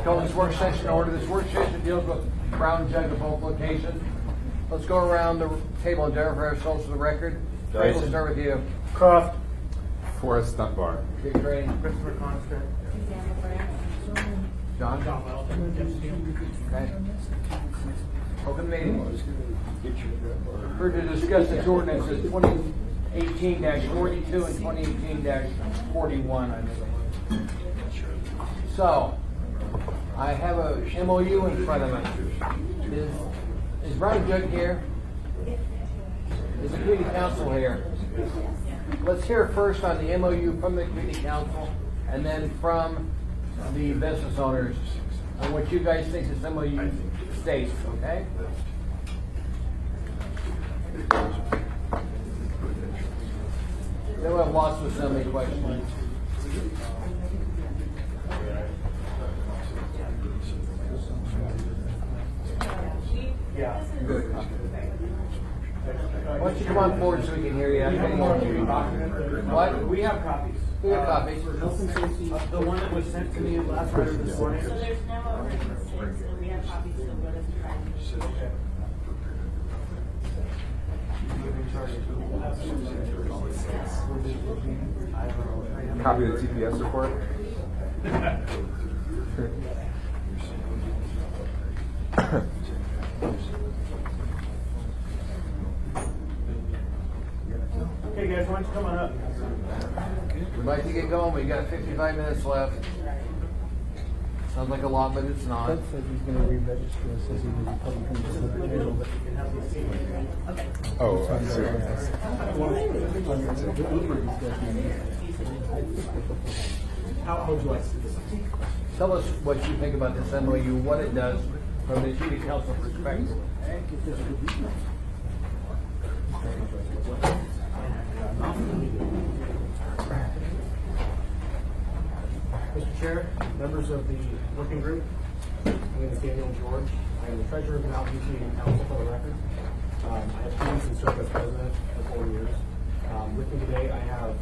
Call this work session order. This work session deals with brown jug at both locations. Let's go around the table and identify ourselves for the record. Trey, we'll start with you. Croft. Forrest Dunbar. Big Trey. Christopher Constant. John. Okay. Open meeting. We're to discuss this ordinance as 2018-42 and 2018-41, I believe. So, I have a MOU in front of me. Is Brian Jug here? Is the community council here? Let's hear first on the MOU from the community council and then from the business owners on what you guys think this MOU states, okay? Then we'll have lots of assembly questions. Yeah. Good. Why don't you come on forward so we can hear you? What? We have copies. We have copies. For health and safety, the one that was sent to me last Friday this morning. So there's no ordinances, so we have copies of what is correct. Copy of the TPS report. Okay, guys, why don't you come on up? We'd like to get going. We got 55 minutes left. Sounds like a lot, but it's not. Doug says he's going to re-register us as a Republican. Oh, I How would you like to do this? Tell us what you think about this MOU, what it does from the city council perspective. Mr. Chair, members of the working group, my name is Daniel George. I am the treasurer of the Mountain View Community Council for the record. I have previously served as president for 4 years. With me today, I have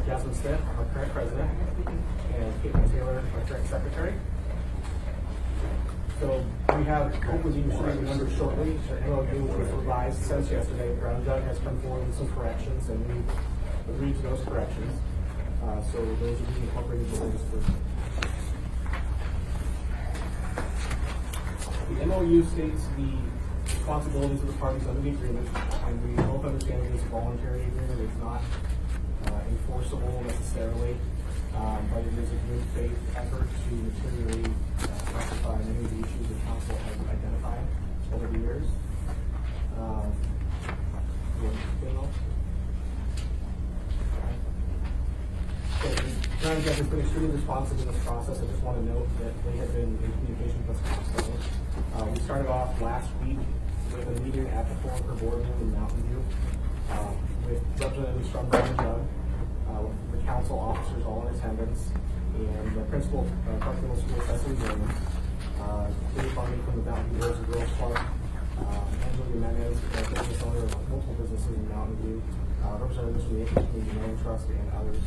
Jasmine Smith, our current president, and Caitlin Taylor, our current secretary. So we have, hopefully you can see the numbers shortly. The MOU, which was revised since yesterday, Brown Jug has come forward with some corrections, and we agreed to those corrections. So those are being incorporated into this first. The MOU states the responsibilities of the parties under the agreement, and we both understand it is a voluntary agreement. It's not enforceable necessarily, but it is a good faith effort to materially rectify many of the issues the council has identified over the years. Brown Jug has been extremely responsive in this process. I just want to note that they have been in communication with us constantly. We started off last week with a meeting at the Foraker boardroom in Mountain View with representatives from Brown Jug, the council officers all in attendance, and the principal of Park Middle School, Cecily Williams, Dave Bundy from the Mountain View Boys and Girls Club, Angela Jimenez, business owner of multiple businesses in Mountain View, representatives from the Community Land Trust and others.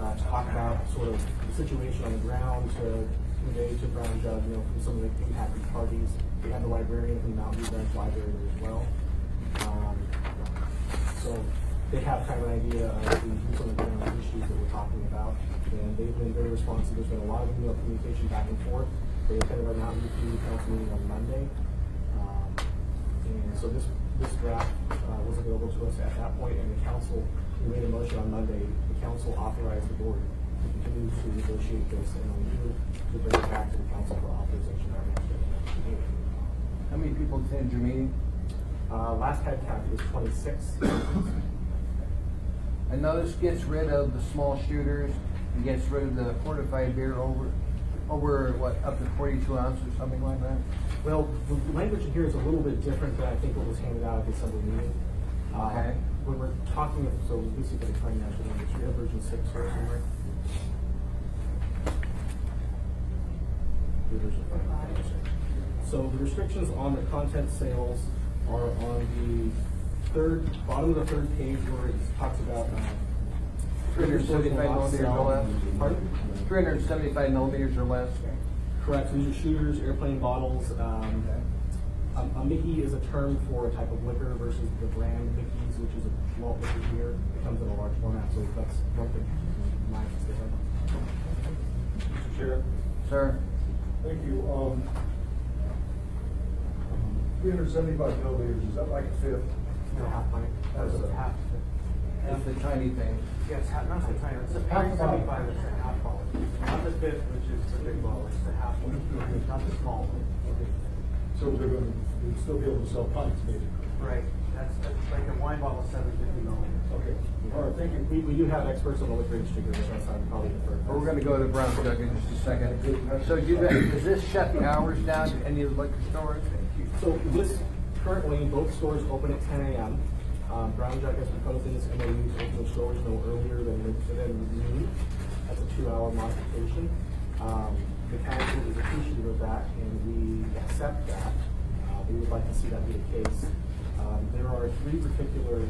To talk about sort of the situation on the ground, to convey to Brown Jug, from some of the impacted parties. We have the librarian from the Mountain View Branch Library there as well. So they have kind of an idea of the boots on the ground issues that we're talking about, and they've been very responsive. There's been a lot of email communication back and forth. They attended our Mountain View Community Council meeting on Monday, and so this draft was available to us at that point, and the council, we made a motion on Monday. The council authorized the board to continue to negotiate this and to bring it back to the council for authorization at our next meeting. How many people attended your meeting? Last head count was 26. I know this gets rid of the small shooters and gets rid of the fortified beer over what, up to 42 ounces or something like that? Well, the language in here is a little bit different than I think what was handed out at the assembly meeting. Okay. When we're talking, so let me see if I can find the actual language. We have version 6 here somewhere. Version 5. So the restrictions on the content sales are on the bottom of the third page where it talks about 375 millimeters or less. Pardon? 375 millimeters or less. Correct. So these are shooters, airplane bottles. A Mickey is a term for a type of liquor versus the brand Mickey's, which is a malt liquor beer. It comes in a large format, so that's one thing my mistake. Mr. Chair, Sir? thank you. 375 milliliters, is that like a fifth? No, half pint. That's a half. It's the tiny thing. Yes, not so tiny. It's a Half half bottle. 75 is a half bottle. Not the fifth, which is the big bottle. It's the half one, not the small one. So they're going to, you'd still be able to sell pints, basically. Right. That's like a wine bottle, 750 milliliters. Okay, all right, thank you. We do have experts on the liquor industry here, so that's how I probably defer. We're gonna go to the brown jug in just a second. So does this shut the hours down to any of the liquor stores? So this, currently, both stores open at 10 a.m. Brown Jug has proposed in this MOU to open the stores no earlier than noon. That's a 2-hour modification. The council is appreciative of that, and we accept that. We would like to see that be the case. There are 3 particular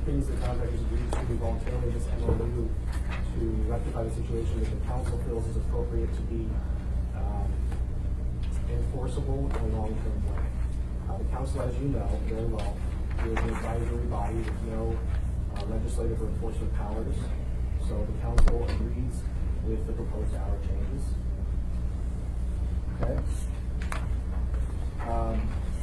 things that contractors agreed to do voluntarily in this MOU to rectify the situation that the council feels is appropriate to be enforceable in a long-term way. The council, as you know very well, is an advisory body with no legislative or enforcement powers. So the council agrees with the proposed hour changes. Okay.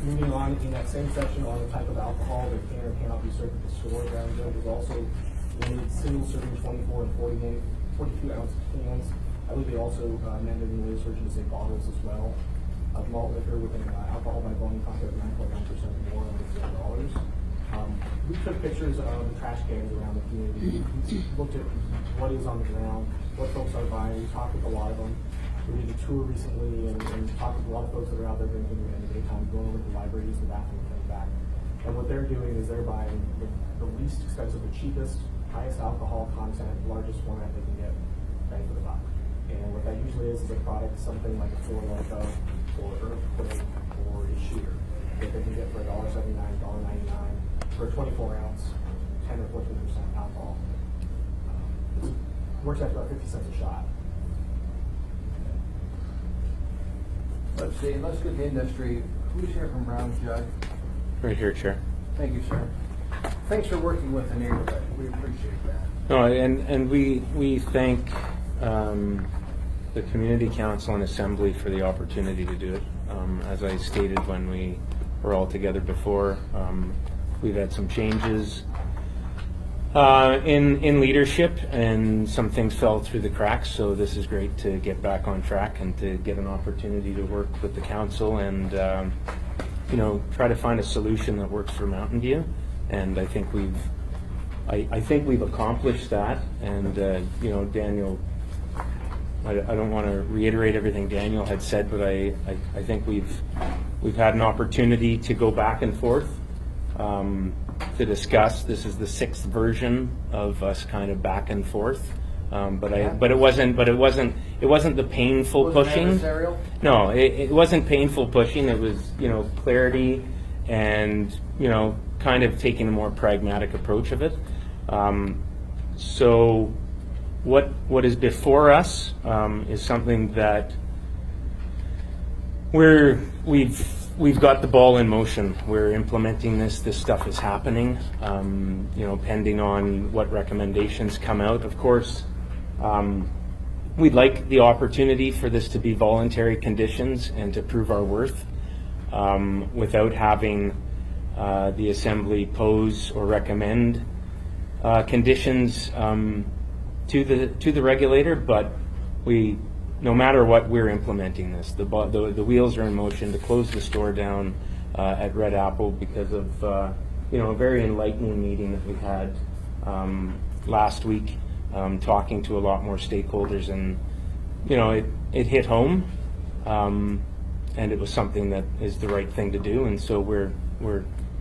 Moving on, in that same section on the type of alcohol that can or cannot be served at the store, Brown Jug is also limited single serving 24 and 42 ounce cans. I believe they also amended in the legislation to say bottles as well. Of malt liquor with an alcohol by volume content of 9.1% more than $0. We took pictures of the trash cans around the community. We looked at what is on the ground, what folks are buying. We talked with a lot of them. We did a tour recently and talked with a lot of folks that are out there drinking in the daytime, going over to the libraries, the bathroom, coming back. And what they're doing is they're buying the least expensive, the cheapest, highest alcohol content, largest format they can get, bang for the buck. And what that usually is a product, something like a Four Loko or Earthquake or a shooter that they can get for $1.79, $1.99 for a 24 ounce, 10 or 14% alcohol. It works out to about 50 cents a shot. Let's see, let's get the industry. Who's here from Brown Jug? Right here, Chair. Thank you, sir. Thanks for working with the neighborhood. We appreciate that. No, and we thank the Community Council and Assembly for the opportunity to do it. As I stated when we were all together before, we've had some changes in leadership, and some things fell through the cracks. So this is great to get back on track and to get an opportunity to work with the council and try to find a solution that works for Mountain View. And I think we've accomplished that. And Daniel, I don't want to reiterate everything Daniel had said, but I think we've had an opportunity to go back and forth to discuss. This is the 6th version of us kind of back and forth. But it wasn't the painful Was it pushing. adversarial? No, it wasn't painful pushing. It was clarity and kind of taking a more pragmatic approach of it. So what is before us is something that we've got the ball in motion. We're implementing this. This stuff is happening. Pending on what recommendations come out, of course. We'd like the opportunity for this to be voluntary conditions and to prove our worth without having the Assembly pose or recommend conditions to the regulator. But no matter what, we're implementing this. The wheels are in motion to close the store down at Red Apple because of a very enlightening meeting that we had last week, talking to a lot more stakeholders, and it hit home, and it was something that is the right thing to do, and so we're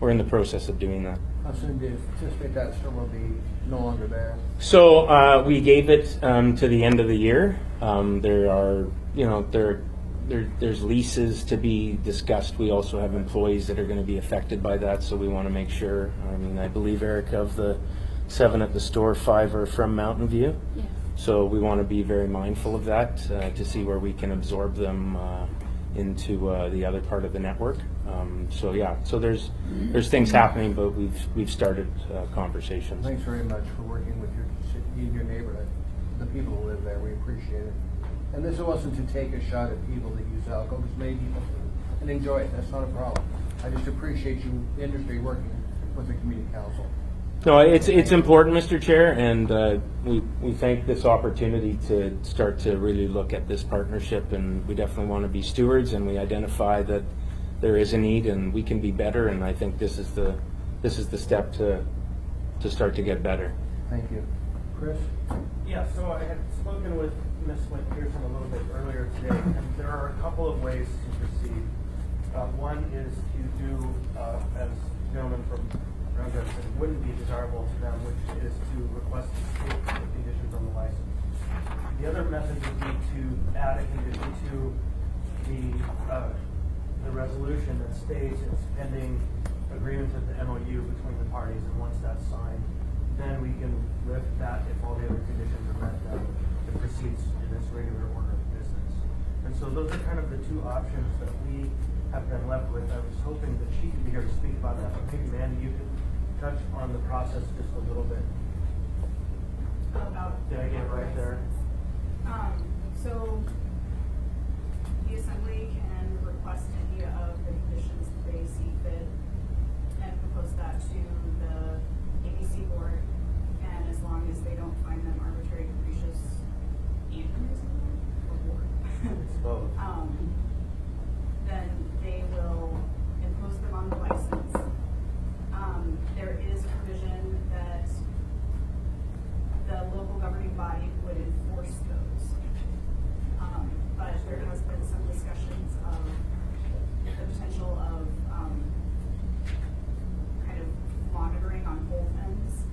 in the process of doing that. How soon do you anticipate that store will be no longer there? So we gave it to the end of the year. There are, there's leases to be discussed. We also have employees that are going to be affected by that, so we want to make sure. I believe, Erica, of the 7 at the store, 5 are from Mountain View. Yes. So we want to be very mindful of that to see where we can absorb them into the other part of the network. So yeah, so there's things happening, but we've started conversations. Thanks very much for working with your neighborhood, the people who live there. We appreciate it. And this wasn't to take a shot at people that use alcohol, because many people can enjoy it. That's not a problem. I just appreciate you, the industry, working with the community council. No, it's important, Mr. Chair, and we thank this opportunity to start to really look at this partnership, and we definitely want to be stewards, and we identify that there is a need and we can be better, and I think this is the step to start to get better. Thank you. Chris? Yeah, so I had spoken with Ms. Flint-Pearson a little bit earlier today, and there are a couple of ways to proceed. One is to do, as the gentleman from Round Jugs said, it wouldn't be desirable to them, which is to request to state the conditions on the license. The other method would be to add a condition to the resolution that states it's pending agreement of the MOU between the parties, and once that's signed, then we can lift that if all the other conditions are met, then it proceeds in its regular order of business. And so those are kind of the two options that we have been left with. I was hoping that she could be here to speak about that, but maybe Mandy, you could touch on the process just a little bit. Did I get it right there? So the assembly can request any of the conditions that they see fit and propose that to the ABC board, and as long as they don't find them arbitrary, capricious, and unreasonable, or board, It's both. then they will impose them on the license. There is a provision that the local governing body would enforce those. But there has been some discussions of the potential of kind of monitoring on both ends.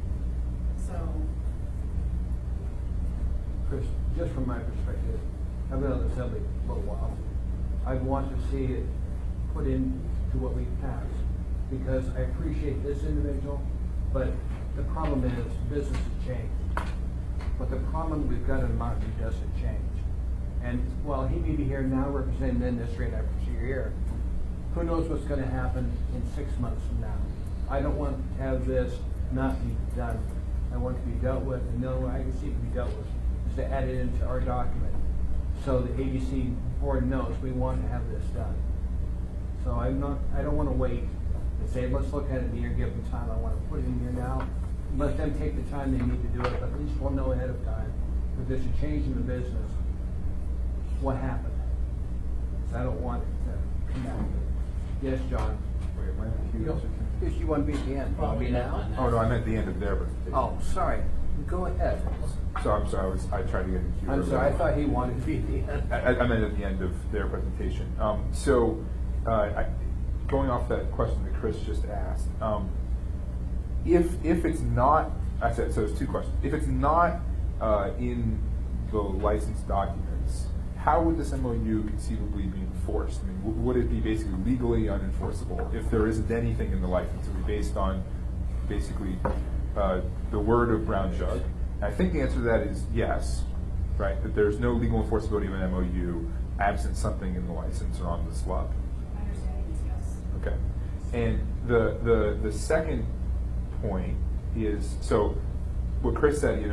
So, Chris, just from my perspective, I've been on the assembly for a while. I'd want to see it put into what we pass, because I appreciate this individual, but the problem is business has changed. But the problem we've got in Mountain View doesn't change. And while he may be here now representing the industry, and I appreciate you're here, who knows what's going to happen in 6 months from now. I don't want to have this not be done. I want it to be dealt with, and the only way I can see it to be dealt with is to add it into our document, so the ABC board knows we want to have this done. So I don't want to wait and say, let's look at it in a year, give them time. I want to put it in here now. Let them take the time they need to do it, but at least we'll know ahead of time if there's a change in the business, what happened. So I don't want it to come back. Yes, John? Wait, am I confused? If you want to be at the end, probably now. Oh, no, I meant the end of their presentation. Oh, sorry. Go ahead. So I'm sorry, I tried to get in queue. I'm sorry, I thought he wanted to be at the end. I meant at the end of their presentation. Going off that question that Chris just asked, if it's not, so it's two questions. If it's not in the license documents, how would this MOU conceivably be enforced? I mean, would it be basically legally unenforceable if there isn't anything in the license? It would be based on basically the word of Brown Jug. And I think the answer to that is yes, right? That there's no legal enforceability of an MOU absent something in the license or on the slub. my understanding is yes. Okay. And the second point is, so what Chris said, we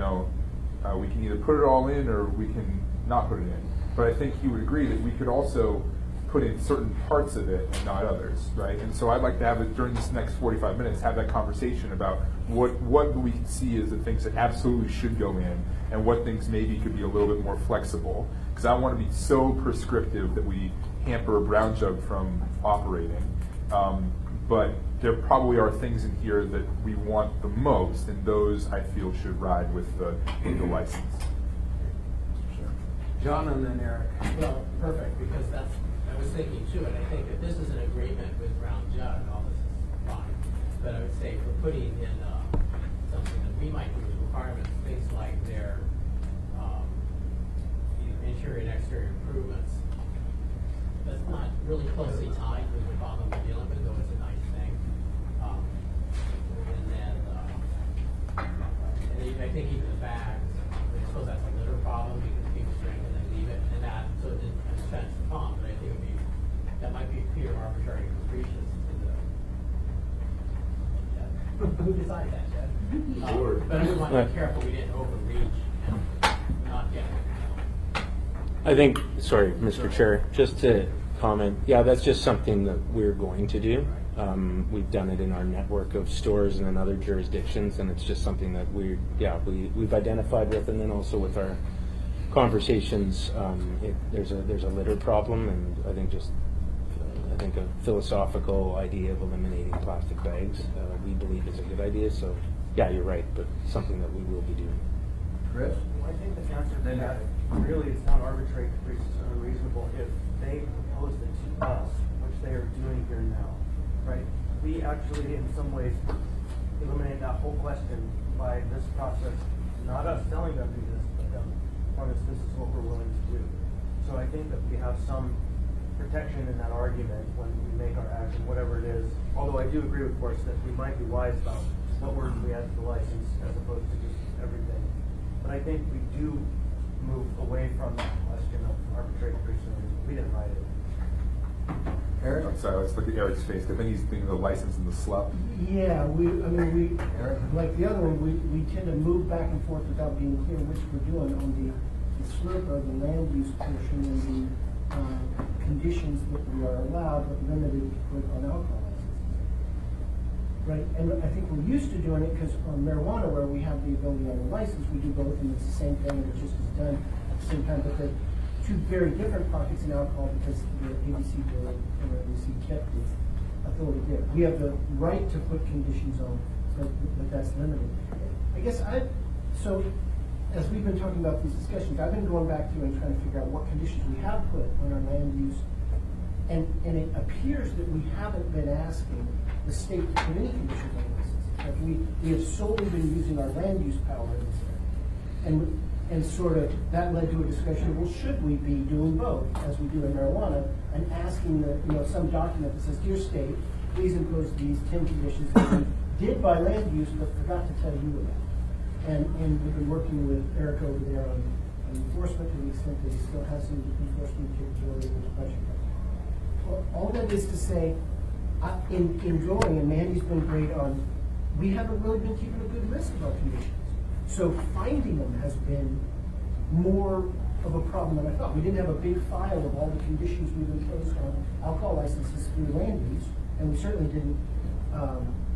can either put it all in or we can not put it in. But I think he would agree that we could also put in certain parts of it and not others, right? And so I'd like to have it during this next 45 minutes, have that conversation about what we can see as the things that absolutely should go in and what things maybe could be a little bit more flexible. Because I don't want to be so prescriptive that we hamper Brown Jug from operating. But there probably are things in here that we want the most, and those I feel should ride with the license. John and then Eric. Well, perfect, because I was thinking too, and I think if this is an agreement with Brown Jug, all this is fine. But I would say for putting in something that we might do as requirements, things like their interior and exterior improvements, that's not really closely tied with the problem we're dealing with, though it's a nice thing. And then I think even the bags, I suppose that's a little who decided that, Jed? Lord. But I just want to Right. be careful we didn't overreach and not get it. I think, sorry, Mr. Chair, just to comment, yeah, that's just something that we're going to do. We've done it in our network of stores and in other jurisdictions, and it's just something that we've identified with, and then also with our conversations, there's a litter problem, and I think a philosophical idea of eliminating plastic bags, we believe is a good idea. So, yeah, you're right, but something that we will be doing. Chris? Well, I think the answer to that, really, it's not arbitrary, capricious, or unreasonable if they proposed it to us, which they are doing here now, right? We actually, in some ways, eliminate that whole question by this process, not us telling them to do this, but them telling us this is what we're willing to do. So I think that we have some protection in that argument when we make our action, whatever it is. Although I do agree, of course, that we might be wise about what words we add to the license as opposed to just everything. But I think we do move away from that question of arbitrary capricious. We didn't write it. Eric? I'm sorry, let's look at Eric's face. I think he's thinking of the license and the slup. Yeah, like the other one, we tend to move back and forth without being clear which we're doing on the slurp or the land use portion and the conditions that we are allowed but limited to put on alcohol licenses. Right, and I think we're used to doing it because on marijuana, where we have the ability on the license, we do both, and it's the same thing, and it just is done at the same time. But they're two very different pockets in alcohol because the ABC board and the ABC kept its authority there. We have the right to put conditions on, but that's limited. I guess so as we've been talking about these discussions, I've been going back through and trying to figure out what conditions we have put on our land use. And it appears that we haven't been asking the state to put any conditions on licenses. Like we have solely been using our land use power in this area. And sort of that led to a discussion, well, should we be doing both, as we do in marijuana, and asking some document that says, dear state, please impose these 10 conditions that we did by land use but forgot to tell you about. And we've been working with Eric over there on enforcement to the extent that he still has some enforcement capability with the budget. Well, all that is to say, in drawing, and Mandy's been great on, we haven't really been keeping a good list of our conditions. So finding them has been more of a problem than I thought. We didn't have a big file of all the conditions we've imposed on alcohol licenses through land use, and we certainly didn't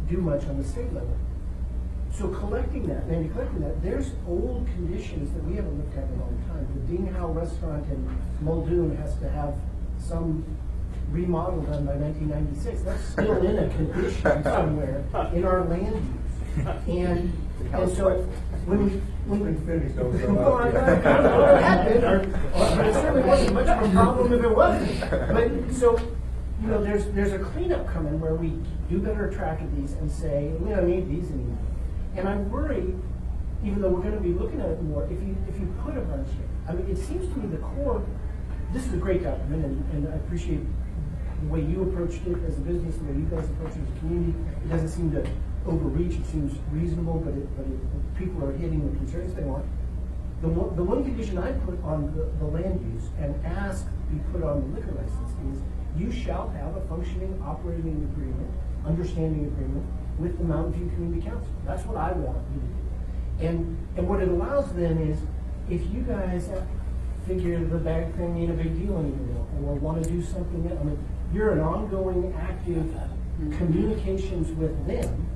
do much on the state level. So collecting that, there's old conditions that we haven't looked at in a long time. The Ding Hao restaurant in Muldoon has to have some remodel done by 1996. That's still in a condition somewhere in our land use. And so when we Finished those. well, I don't know what happened, or it certainly wasn't much of a problem if it wasn't. But so, there's a cleanup coming where we do better track of these and say, we don't need these anymore. And I'm worried, even though we're going to be looking at it more, if you put a bunch here. I mean, it seems to me the core, this is a great document, and I appreciate the way you approached it as a business, the way you guys approach it as a community. It doesn't seem to overreach. It seems reasonable, but people are hitting the concerns they want. The one condition I put on the land use and ask be put on the liquor license is you shall have a functioning operating agreement, understanding agreement with the Mountain View Community Council. That's what I want you to do. And what it allows then is if you guys figure the bag thing ain't a big deal anymore or want to do something else, I mean, you're an ongoing active communications with them.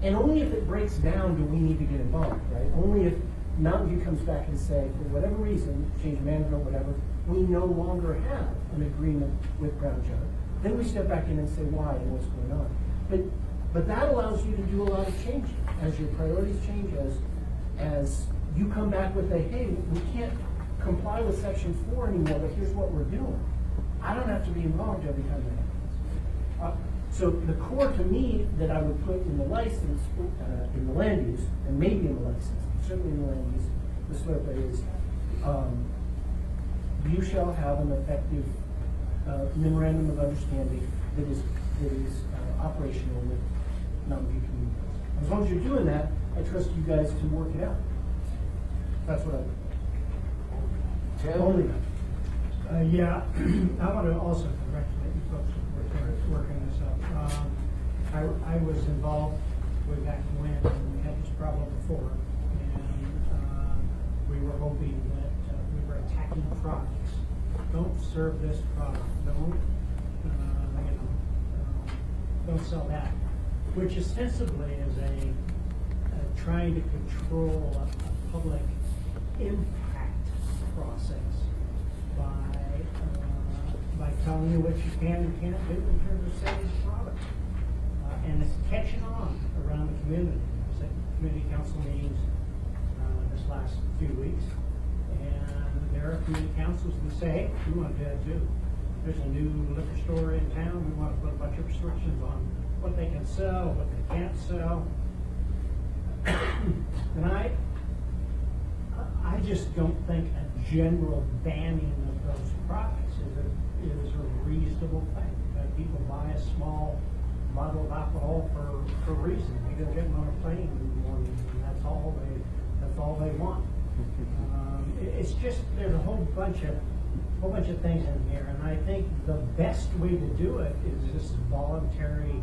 And only if it breaks down do we need to get involved, right? Only if Mountain View comes back and say, for whatever reason, change of management, whatever, we no longer have an agreement with Brown Jug. Then we step back in and say why and what's going on. But that allows you to do a lot of change as your priorities change, as you come back with hey, we can't comply with Section 4 anymore, but here's what we're doing. I don't have to be involved every time that happens. So the core to me that I would put in the license, in the land use, and maybe in the license, certainly in the land use, the SLRPA is, you shall have an effective memorandum of understanding that is operational with Mountain View Community. As long as you're doing that, I trust you guys to work it out. That's what I would. Tim? Only that. Yeah, I want to also congratulate you folks for working this up. I was involved way back when we had this problem before, and we were hoping that we were attacking products. Don't serve this product. Don't sell that. Which ostensibly is trying to control a public impact process by telling you what you can and can't do in terms of selling this product. And it's catching on around the community. I was at community council meetings this last few weeks, and there are community councils that say, hey, we want to do that too. There's a new liquor store in town, we want to put a bunch of restrictions on what they can sell, what they can't sell. And I just don't think a general banning of those products is a reasonable thing. People buy a small bottle of alcohol for a reason. They go get on a plane in the morning, and that's all they want. It's just there's a whole bunch of things in here, and I think the best way to do it is this voluntary,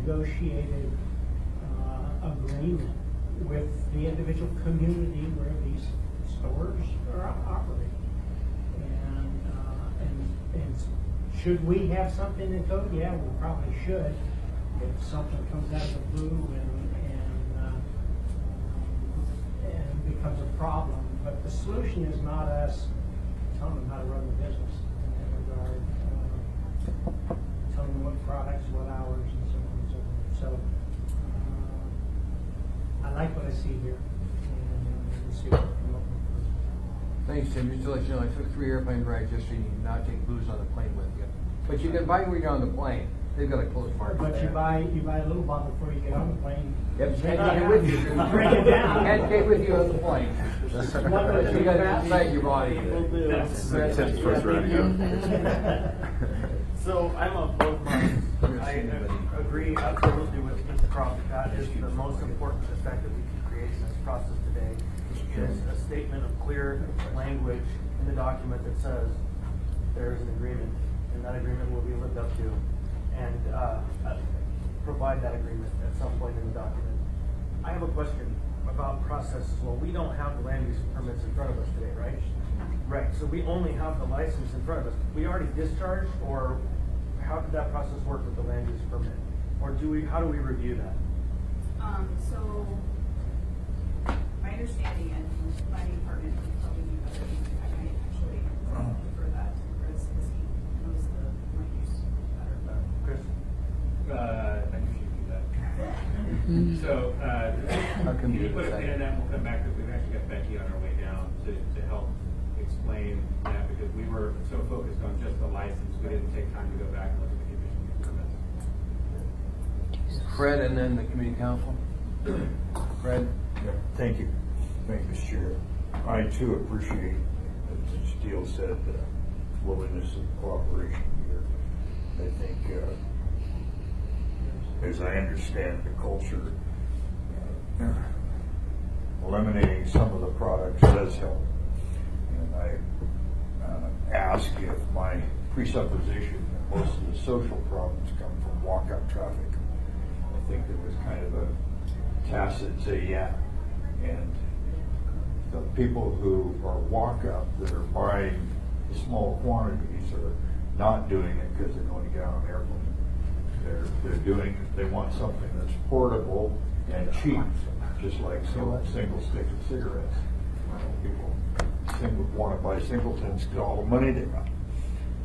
negotiated agreement with the individual community where these stores are operating. And should we have something in code? Yeah, we probably should. If something comes out of the blue and becomes a problem, but the solution is not us telling them how to run the business in that regard, telling them what products, what hours, and so on and so forth. So I like what I see here, and we'll see what we come up with. Thanks, Tim. Just to let you know, I took 3 airplane rides yesterday. You can not take booze on the plane with you. But you can buy when you're on the plane. They've got a closed market But there. you buy a little bottle before you get on the plane. Yep, you can't take it with you. Bring it down. You can't take it with you on the plane. You got to inside your body. That's the tips for us ready to go. So I'm of both minds. I agree absolutely with Mr. Crawford. That is the most important effect that we can create in this process today, is a statement of clear language in the document that says there is an agreement, and that agreement will be lived up to, and provide that agreement at some point in the document. I have a question about process as well. We don't have the land use permits in front of us today, right? Right, so we only have the license in front of us. We already discharged, or how did that process work with the land use permit? Or how do we review that? So my understanding, and from the planning department, would probably be better. I might actually refer that to Chris, because he knows the land use better. Chris? I usually do that. So, can you put a pin in that, and we'll come back, because we've actually got Becky on our way down to help explain that, because we were so focused on just the license, we didn't take time to go back and look at the conditions and permits. Fred, and then the community council. Fred? Yeah, thank you. Thank you, Mr. Chair. I too appreciate, as Steele said, the willingness of cooperation here. I think, as I understand the culture, eliminating some of the products does help. And I ask if my presupposition that most of the social problems come from walk-up traffic. I think there was kind of a tacit say, yeah. And the people who are walk-up that are buying small quantities are not doing it because they're going to get on an airplane. They're doing it, they want something that's portable and cheap, just like single stick of cigarettes. People want to buy singletons because all the money they got.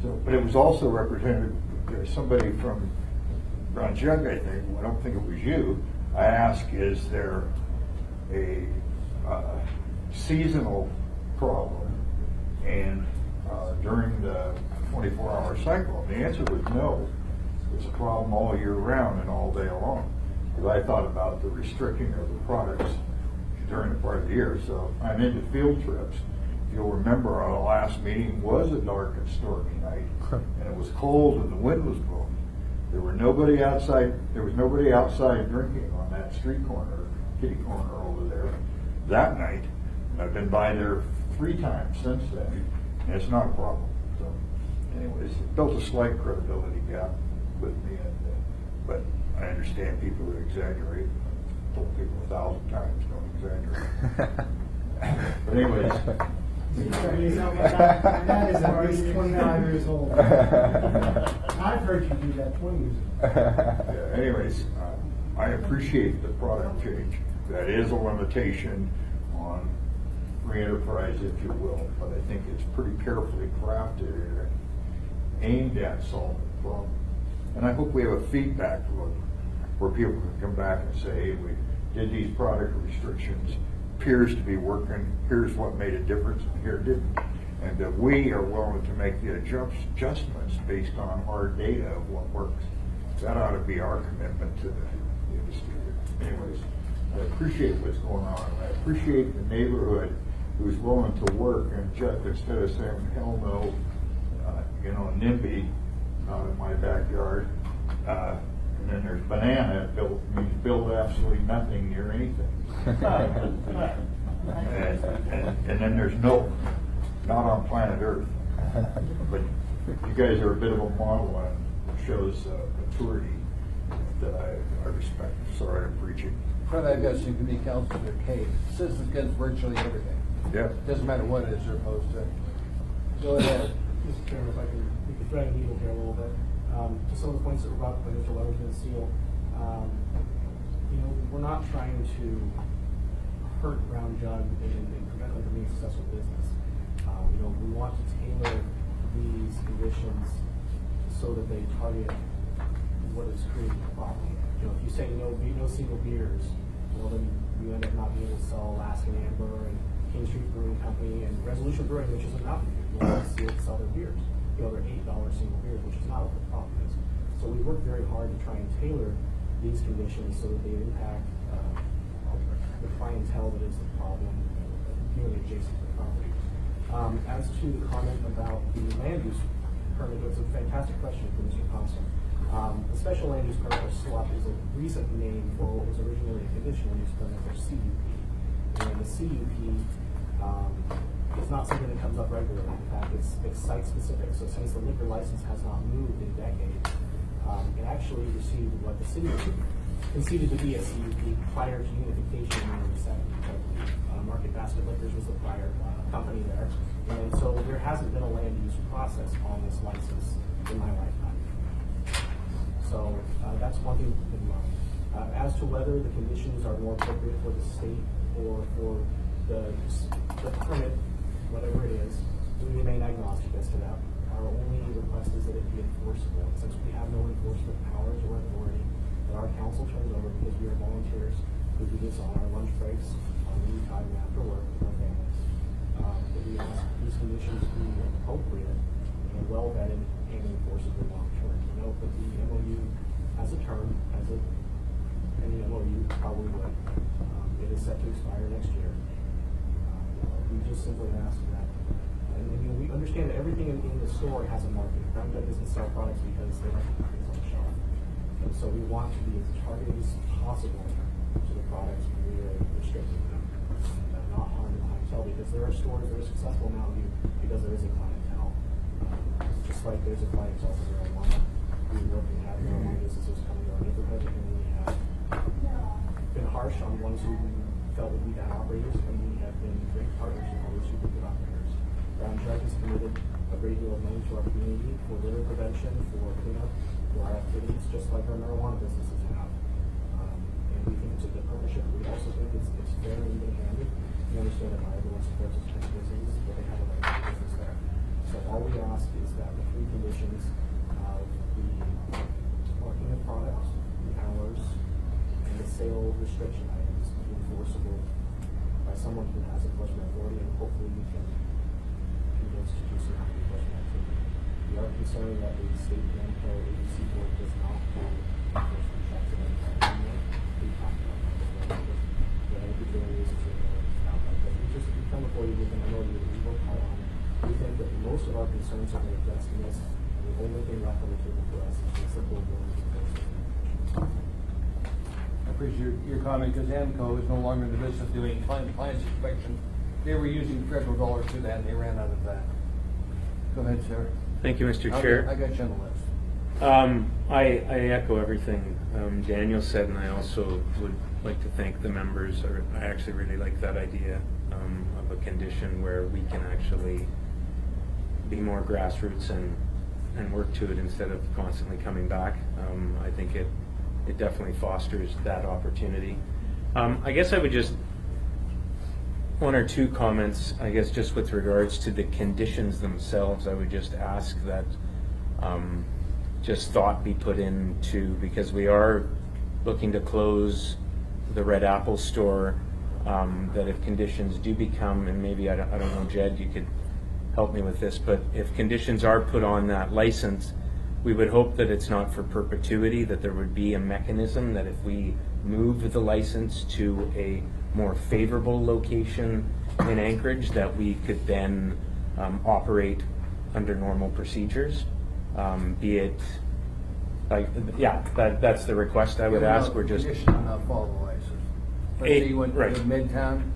So, but it was also represented. There's somebody from Brown Jug, I think. I don't think it was you. I asked, is there a seasonal problem and during the 24-hour cycle? And the answer was no. It's a problem all year round and all day long. Because I thought about the restricting of the products during the part of the year. So I'm into field trips. If you'll remember, our last meeting was a dark and stormy night, and it was cold and the wind was blowing. There was nobody outside drinking on that street corner, kitty corner over there that night. And I've been by there 3 times since then, and it's not a problem. So, anyways, it built a slight credibility gap with me, but I understand people who exaggerate. told people 1,000 times, don't exaggerate. But anyways. That is at least 25 years old. I've heard you do that 20 years ago. Yeah, anyways, I appreciate the product change. That is a limitation on free enterprise, if you will, but I think it's pretty carefully crafted and aimed at solving the problem. And I hope we have a feedback loop where people can come back and say, hey, we did these product restrictions, appears to be working, here's what made a difference, and here it didn't. And that we are willing to make the adjustments based on hard data of what works. That ought to be our commitment to the industry. Anyways, I appreciate what's going on. I appreciate the neighborhood who's willing to work and just instead of saying, hell no, NIMBY, not in my backyard. And then there's banana, means build absolutely nothing near anything. and then there's no, not on planet Earth. But you guys are a bit of a model and shows maturity that I respect. Sorry, I'm preaching. Fred, I've got some community councils that are cave. Citizens against virtually everything. Yeah. Doesn't matter what it is they're opposed to. Go ahead. Mr. Chairman, if I can, we can thread a needle here a little bit. To some of the points that were brought up by Mr. Letterman and Seal, we're not trying to hurt Brown Jug and prevent them from being a successful business. We want to tailor these conditions so that they target what is creating the problem. If you say no single beers, then you end up not being able to sell Alaskan Amber and King Street Brewing Company and Resolution Brewing, which is a mountain beer. You want to see it sell their beers. They're $8 single beers, which is not what the problem is. So we work very hard to try and tailor these conditions so that they impact the clientele that is the problem, nearly adjacent to the property. As to the comment about the land use permit, it's a fantastic question for Mr. Thompson. The special land use permit, or SLUP, is a recent name for what was originally a conditional use permit, or CUP. And the CUP it's not something that comes up regularly. In fact, it's site specific. So since the liquor license has not moved in decades, it actually received what the city conceded to be a CUP prior to unification in the 1970s. Market Basket Liquors was the prior company there. And so there hasn't been a land use process on this license in my lifetime. So that's one thing to keep in mind. As to whether the conditions are more appropriate for the state or for the permit, whatever it is, we remain agnostic as to that. Our only request is that it be enforceable. Since we have no enforcement powers or authority, that our council turns over because we are volunteers who do this on our lunch breaks, on leave time after work with our families. That we ask these conditions to be appropriate and well vetted and enforceable long term. Note that the MOU has a term, any MOU probably would. It is set to expire next year. We just simply ask that. And we understand that everything in the store has a market. Brown Jug doesn't sell products because they don't have things on the shelf. And so we want to be as targeted as possible to the products when we are restricting them. And not harm the clientele, because there are stores that are successful in Mountain View because there is a clientele. Just like there's a clientele for marijuana. We work and have marijuana businesses coming to our neighborhood, and we have been harsh on ones who felt that we had operators, and we have been great partners with others who were good operators. Brown Jug has committed a great deal of money to our community for litter prevention, for cleanup, for our activities, just like our marijuana businesses have. And we think it's a good partnership. We also think it's fair and even-handed. We understand that not everyone supports this kind of business, but they have a right to business there. So all we ask is that the three conditions of the marking of products, the hours, and the sale restriction items be enforceable by someone who has enforcement authority, and hopefully we can convince to do some enforcement activity. We are concerned that the state Landfill Agency Board does not have enforcement checks in any kind of unit. We talked about that as well. The other people in this is we come before you with an MOU that we work hard on. We think that most of our concerns have been addressed in this, and the only thing left on the table for us is the simple ability to enforce. I appreciate your comment, because AMCO is no longer in the business of doing compliance inspection. They were using federal dollars to that, and they ran out of that. Go ahead, sir. Thank you, Mr. Chair. I got you on the list. I echo everything Daniel said, and I also would like to thank the members. I actually really like that idea of a condition where we can actually be more grassroots and work to it instead of constantly coming back. I think it definitely fosters that opportunity. I guess I would just, one or two comments, I guess, just with regards to the conditions themselves. I would just ask that just thought be put into, because we are looking to close the Red Apple store, that if conditions do become, and maybe, I don't know, Jed, you could help me with this, but if conditions are put on that license, we would hope that it's not for perpetuity, that there would be a mechanism that if we move the license to a more favorable location in Anchorage, that we could then operate under normal procedures. Be it, like, yeah, that's the request I would ask. We're just Condition to not follow the license. Let's say you went to right. Midtown,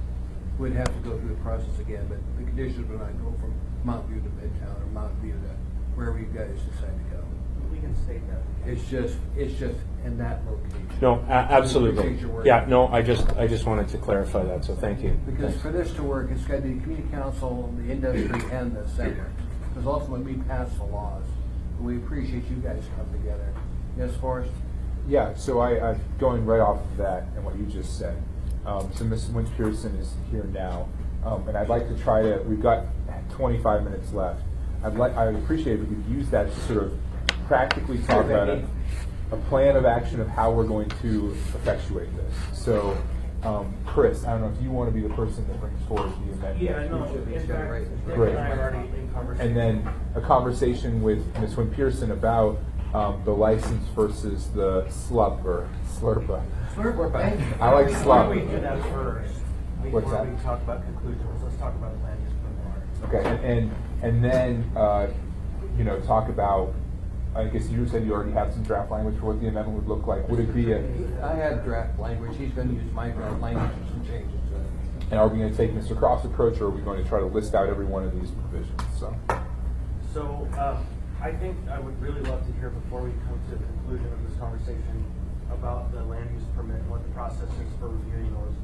we'd have to go through the process again, but the conditions would not go from Mount View to Midtown or Mount View to wherever you guys decide to go. We can state that. It's just in that location. No, absolutely. Appreciate your work. Yeah, no, I just wanted to clarify that, so thank you. Because for this to work, it's got to be the community council, the industry, and the center. Because ultimately, we pass the laws. We appreciate you guys coming together. Yes, Forrest? Yeah, so I going right off of that and what you just said. So Mrs. Wynn Pearson is here now, and I'd like to try to. We've got 25 minutes left. I would appreciate if we could use that to sort of practically talk about a plan of action of how we're going to effectuate this. So, Chris, I don't know if you want to be the person that brings forward the amendment. Yeah, no, in fact, Dick Great. and I are already in conversation. And then a conversation with Ms. Wynn Pearson about the license versus the slurpa. I like Why slub. don't we do that first? What's Before that? we talk about conclusions, let's talk about land use permit. Okay, and then talk about. I guess you said you already have some draft language for what the amendment would look like. Would it be a? I have draft language. He's going to use my draft language and some changes to it. And are we going to take Mr. Cross' approach, or are we going to try to list out every one of these provisions? So I think I would really love to hear, before we come to the conclusion of this conversation, about the land use permit and what the process is for reviewing those,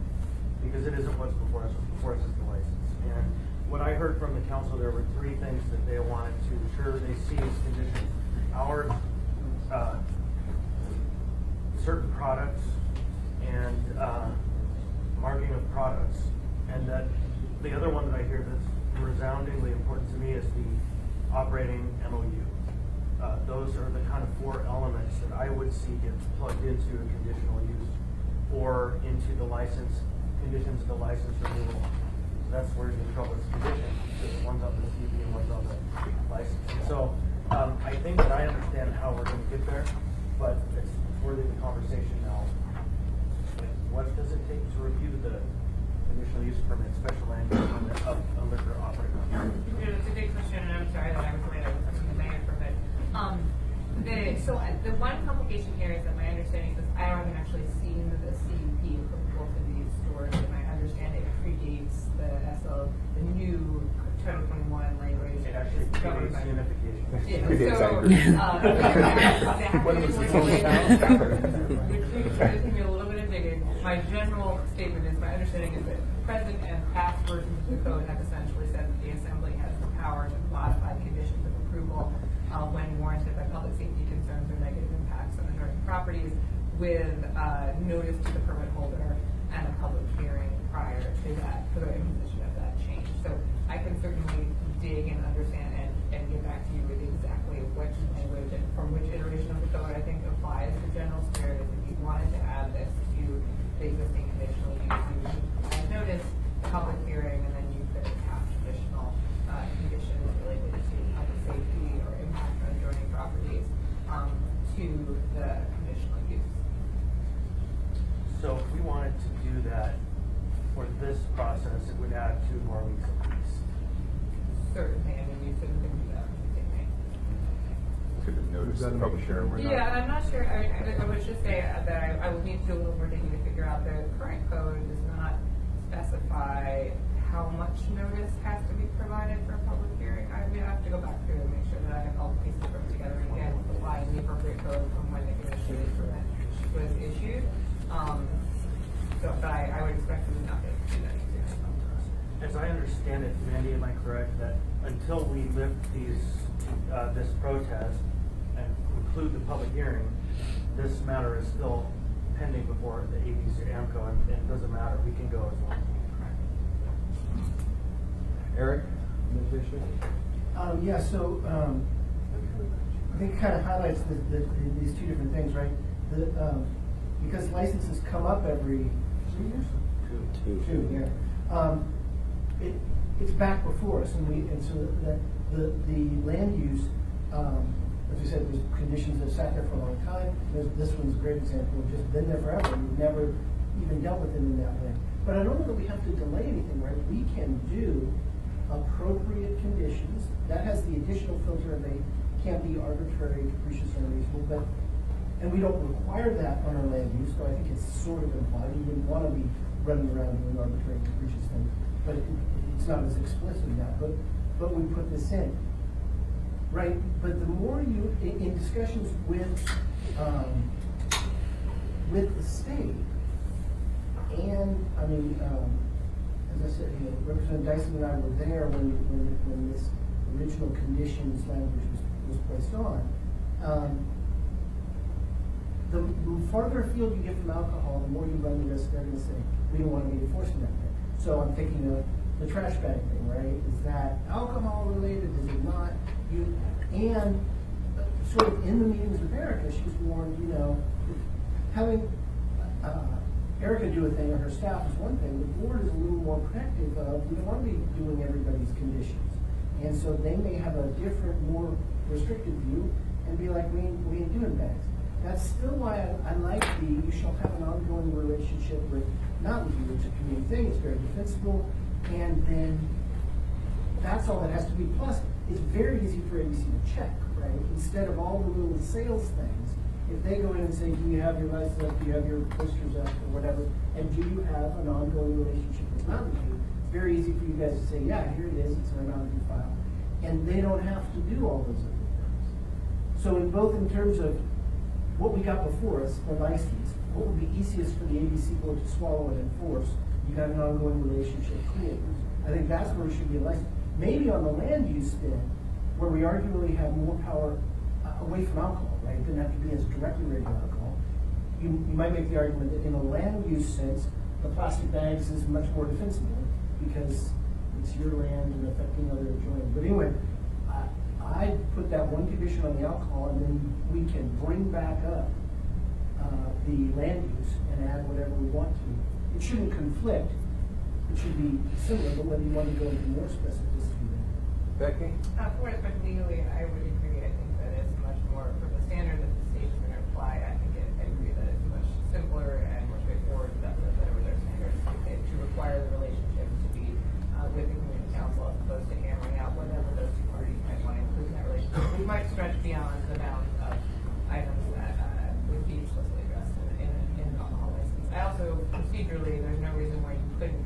because it isn't what's before us. What's before us is the license. And what I heard from the council, there were three things that they wanted to ensure they see as conditions. Our certain products and marking of products, and that the other one that I hear that's resoundingly important to me is the operating MOU. Those are the kind of four elements that I would see get plugged into a conditional use or into the license, conditions of the license renewal. That's where the trouble is conditions, because one's on the CV and one's on the license. So I think that I understand how we're going to get there, but it's worthy of the conversation now. Like, what does it take to review the conditional use permit, special land use permit of a liquor operator? It's a good question, and I'm sorry that I was late. I was coming to land permit. The one complication here is that my understanding is I haven't actually seen the CUP for both of these stores, and my understanding it predates the new 2021 language. It actually predates unification. Which takes me a little bit of digging. My general statement is, my understanding is that present and past versions of the code have essentially said that the assembly has the power to modify conditions of approval when warranted by public safety concerns or negative impacts on adjoining properties, with notice to the permit holder and a public hearing prior to that, for the imposition of that change. So I can certainly dig and understand and get back to you with exactly which language and from which iteration of the code I think applies. The general spirit is if you wanted to add this to the existing conditional use, you would provide notice, public hearing, and then you could attach additional conditions related to public safety or impact on adjoining properties to the conditional use. So if we wanted to do that for this process, it would add 2 more weeks of lease. Certainly, I mean, you couldn't do that. Could have noticed the public hearing. Yeah, and I'm not sure, I would just say that I would need to do a little more digging to figure out the current code does not specify how much notice has to be provided for a public hearing. I would have to go back through and make sure that I have all the pieces put together again, why and leave was issued. So, but I would expect them not to do that easier. As I understand it, Mandy, am I correct that until we lift this protest and conclude the public hearing, this matter is still pending before the ABC or AMCO, and it doesn't matter, we can go as long as we can. Eric, on this issue? Yeah, so I think it kind of highlights these two different things, right? Because licenses come up every 3 years? Two, yeah. It's back before us, and so the land use, as we said, there's conditions that sat there for a long time. This one's a great example. We've just been there forever. We've never even dealt with it in that way. But I don't know that we have to delay anything, right? We can do appropriate conditions. That has the additional filter of they can't be arbitrary, capricious, or unreasonable. And we don't require that on our land use, so I think it's sort of implied. You wouldn't want to be running around doing arbitrary, capricious things. But it's not as explicit as that. But we put this in. Right, but the more you, in discussions with the state, and I mean, as I said, Representative Dyson and I were there when this original conditions language was placed on. The farther afield you get from alcohol, the more you run the risk they're going to say, we don't want to be enforcing that thing. So I'm thinking of the trash bag thing, right? Is that alcohol related? Is it not? And sort of in the meetings with Erica, she's warned, having Erica do a thing or her staff is one thing. The board is a little more protective of, we don't want to be doing everybody's conditions. And so they may have a different, more restricted view and be like, we ain't doing bags. That's still why I like you shall have an ongoing relationship with, not with you, it's a community thing, it's very defensible, and then that's all that has to be. Plus, it's very easy for ABC to check, right? Instead of all the little sales things, if they go in and say, do you have your license up, do you have your posters up, or whatever, and do you have an ongoing relationship with Mountain View, it's very easy for you guys to say, yeah, here it is, it's in our Mountain View file. And they don't have to do all those other things. So in both in terms of what we got before us, the license, what would be easiest for the ABC board to swallow and enforce, you got an ongoing relationship, cool. I think that's where it should be a license. Maybe on the land use spin, where we arguably have more power away from alcohol, right? It doesn't have to be as directly related to alcohol. You might make the argument that in a land use sense, the plastic bags is much more defensible because it's your land and affecting other adjoining. But anyway, I put that one condition on the alcohol, and then we can bring back up the land use and add whatever we want to. It shouldn't conflict. It should be similar, but whether you want to go into more specificity there. Becky? For what it's been legally, I would agree. I think that it's much more, for the standard that the state's going to apply, I agree that it's much simpler and more straightforward than whatever their standards to require the relationship to be with the community council as opposed to hammering out whatever those two parties might want to include in that relationship. We might stretch beyond the bounds of items that would be explicitly addressed in an alcohol license. I also, procedurally, there's no reason why you couldn't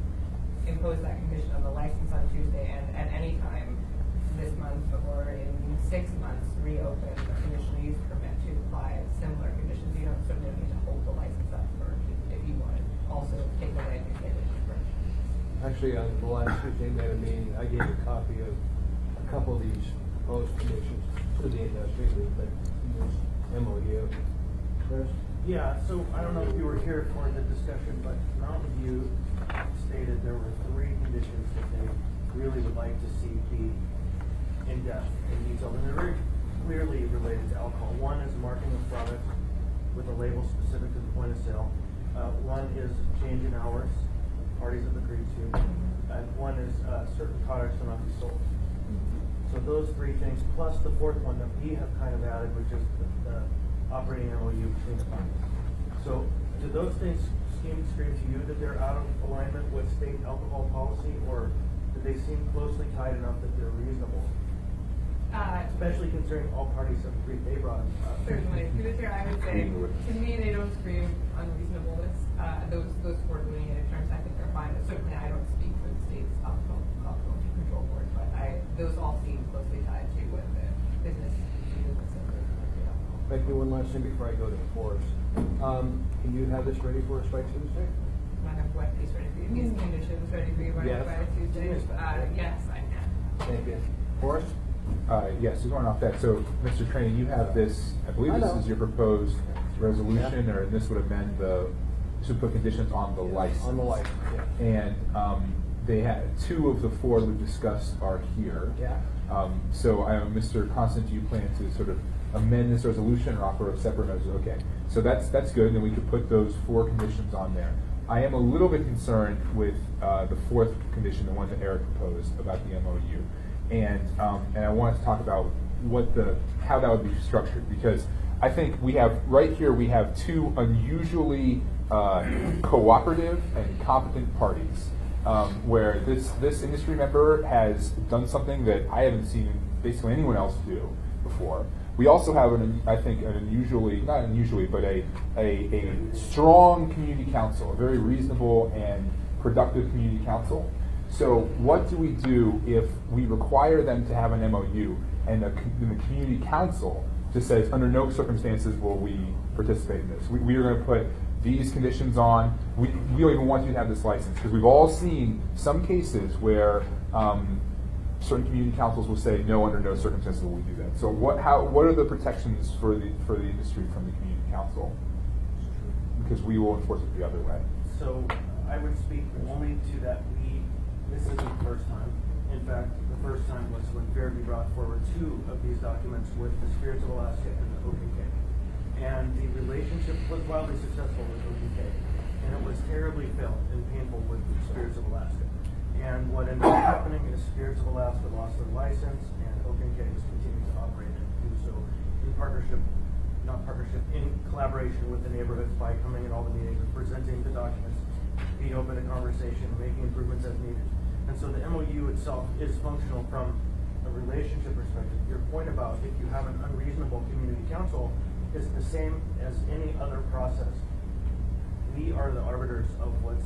impose that condition on the license on Tuesday and at any time this month or in 6 months reopen the conditional use permit to apply similar conditions. You don't certainly need to hold the license up for if you want to also take away the condition. Actually, on the last Tuesday night meeting, I gave a copy of a couple of these proposed conditions to the industry group, but MOU. Chris? Yeah, so I don't know if you were here for the discussion, but Mountain View stated there were 3 conditions that they really would like to see be in depth and detailed, and they're very clearly related to alcohol. One is marking of product with a label specific to the point of sale. One is change in hours, parties have agreed to, and one is certain products will not be sold. So those 3 things, plus the 4th one that we have kind of added, which is the operating MOU between the parties. So do those things scream to you that they're out of alignment with state alcohol policy, or do they seem closely tied enough that they're reasonable? Especially considering all parties have agreed they brought it up. Certainly. Through the chair, I would say, to me, they don't scream unreasonableness. Those 4 delineated terms, I think are fine. But certainly, I don't speak for the state's alcohol control board, but those all seem closely tied to what the business is. Becky, one last thing before I go to Forrest. Can you have this ready for us by Tuesday? I have what piece ready for you? These conditions ready for you by Yes. Tuesday? Yes. Yes, I can. Thank you. Forrest? Yes, just going off that, so, Mr. Trainee, you have this, I believe I this know. is your proposed resolution, or this would amend this would put conditions on the license. On the license, yeah. And they had, 2 of the 4 we've discussed are here. Yeah. So, Mr. Constant, do you plan to sort of amend this resolution or offer a separate resolution? Okay, so that's good, and we could put those 4 conditions on there. I am a little bit concerned with the 4th condition, the one that Eric proposed about the MOU. And I wanted to talk about how that would be structured, because I think we have, right here, we have 2 unusually cooperative and competent parties, where this industry member has done something that I haven't seen basically anyone else do before. We also have, I think, an unusually, not unusually, but a strong community council, a very reasonable and productive community council. So what do we do if we require them to have an MOU and the community council just says, under no circumstances will we participate in this? We are going to put these conditions on. We don't even want you to have this license, because we've all seen some cases where certain community councils will say, no, under no circumstances will we do that. So what are the protections for the industry from the community council? Because we will enforce it the other way. So I would speak only to that this isn't the first time. In fact, the first time was when Fairview brought forward 2 of these documents with the Spirits of Alaska and the OPK. And the relationship was wildly successful with OPK. And it was terribly felt and painful with the Spirits of Alaska. And what ended up happening is Spirits of Alaska lost their license, and OPK has continued to operate and do so in in collaboration with the neighborhoods by coming in all the meetings and presenting the documents, being open to conversation, making improvements as needed. And so the MOU itself is functional from a relationship perspective. Your point about if you have an unreasonable community council is the same as any other process. We are the arbiters of what's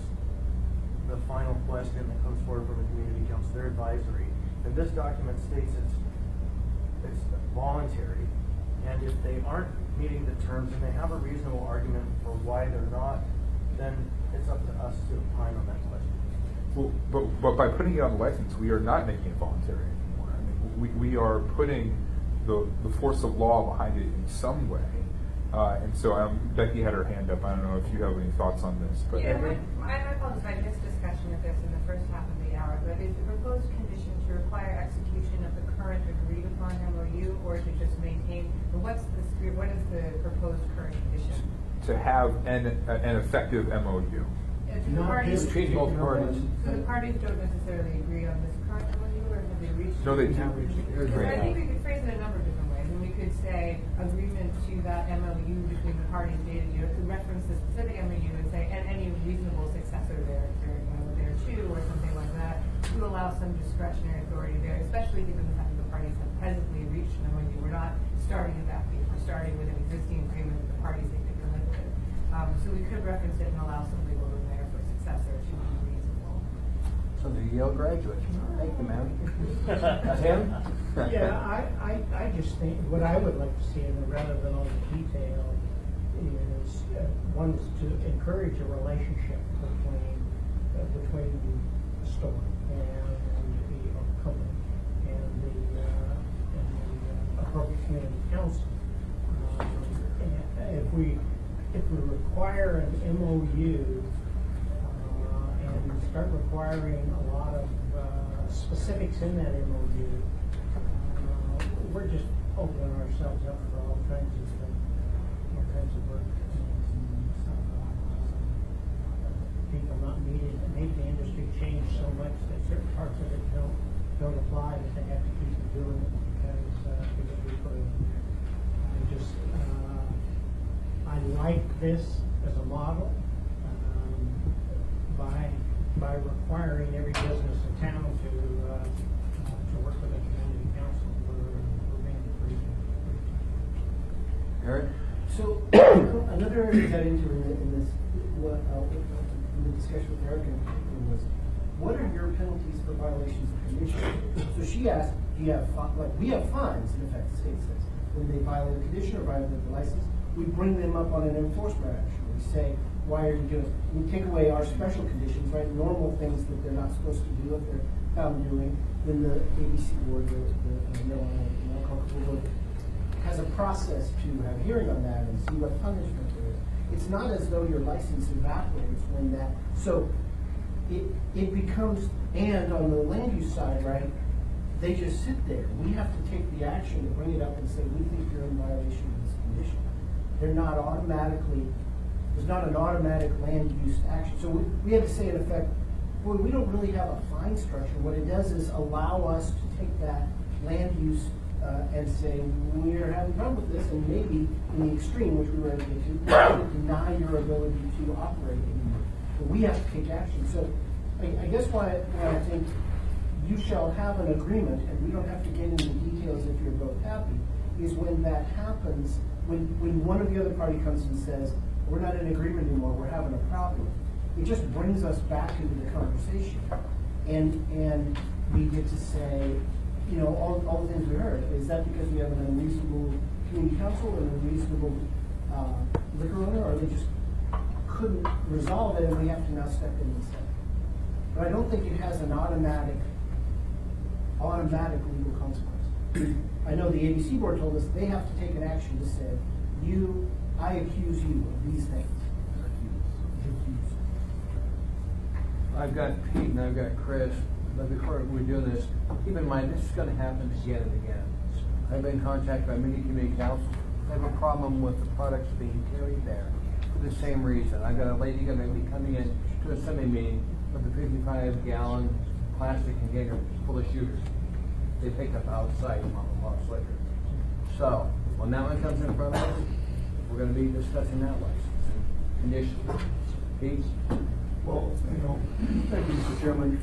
the final question that comes forward from the community council. They're advisory. And this document states it's voluntary. And if they aren't meeting the terms and they have a reasonable argument for why they're not, then it's up to us to opine on that question. Well, but by putting it on the license, we are not making it voluntary anymore. I mean, we are putting the force of law behind it in some way. And so Becky had her hand up. I don't know if you have any thoughts on this. But Yeah, I apologize. I missed discussion of this in the first half of the hour, but is the proposed condition to require execution of the current agreed upon MOU, or to just maintain, what is the proposed current condition? to have an effective MOU. Do the parties, Between both parties. so the parties don't necessarily agree on this current MOU, or have they reached? No, they do. Because I think we could phrase it a number of different ways, and we could say agreement to that MOU between the parties dated, to reference the specific MOU and say, and any reasonable successor there too, or something like that, to allow some discretionary authority there, especially given the fact that the parties have presently reached an MOU. We're not starting at that point, we're starting with an existing agreement that the parties think they can live with. So we could reference it and allow some wiggle room there for successor to be reasonable. So the Yale graduates. Thank you, ma'am. Tim? Yeah, I just think, what I would like to see in it, rather than all the detail, is one is to encourage a relationship between the store and the company and the appropriate community council. If we require an MOU and start requiring a lot of specifics in that MOU, we're just opening ourselves up for all kinds of work. People not needed, maybe the industry changed so much that certain parts of it don't apply, but they have to keep doing it because we put it in there. I like this as a model by requiring every business in town to work with a community council. We're being pretty. Eric? So another area we got into in this in the discussion with Eric was, what are your penalties for violations of conditions? So she asked, do you have we have fines, in effect, the state says. when they violate a condition or violate the license, we bring them up on an enforcement action. We say, why are you doing, we take away our special conditions, right, normal things that they're not supposed to do if they're found doing. Then the ABC board, the alcohol control board, has a process to have a hearing on that and see what punishment there is. It's not as though your license evaporates when that, so it becomes, and on the land use side, right, they just sit there. We have to take the action to bring it up and say, we think you're in violation of this condition. They're not automatically, there's not an automatic land use action. So we have to say in effect, boy, we don't really have a fine structure. What it does is allow us to take that land use and say, we're having a problem with this, and maybe in the extreme, which we were able to get to, deny your ability to operate anymore. But we have to take action. So I guess why I think you shall have an agreement, and we don't have to get into the details if you're both happy, is when that happens, when one of the other party comes and says, we're not in agreement anymore, we're having a problem. It just brings us back into the conversation. And we get to say, you know, all the things we heard. Is that because we have an unreasonable community council or an unreasonable liquor owner, or they just couldn't resolve it and we have to now step in and say? But I don't think it has an automatic legal consequence. I know the ABC board told us they have to take an action to say, I accuse you of these things. I've got Pete and I've got Chris, but before we're doing this, keep in mind, this is going to happen again and again. I've been contacted by many community councils. I have a problem with the products being carried there for the same reason. I've got a lady going to be coming in to a Sunday meeting with a 55-gallon plastic container full of shooters. They picked up outside mom and pop's liquor. So when that one comes in front of us, we're going to be discussing that license and conditions. Pete? Well, you know, thank you, Mr. Chairman.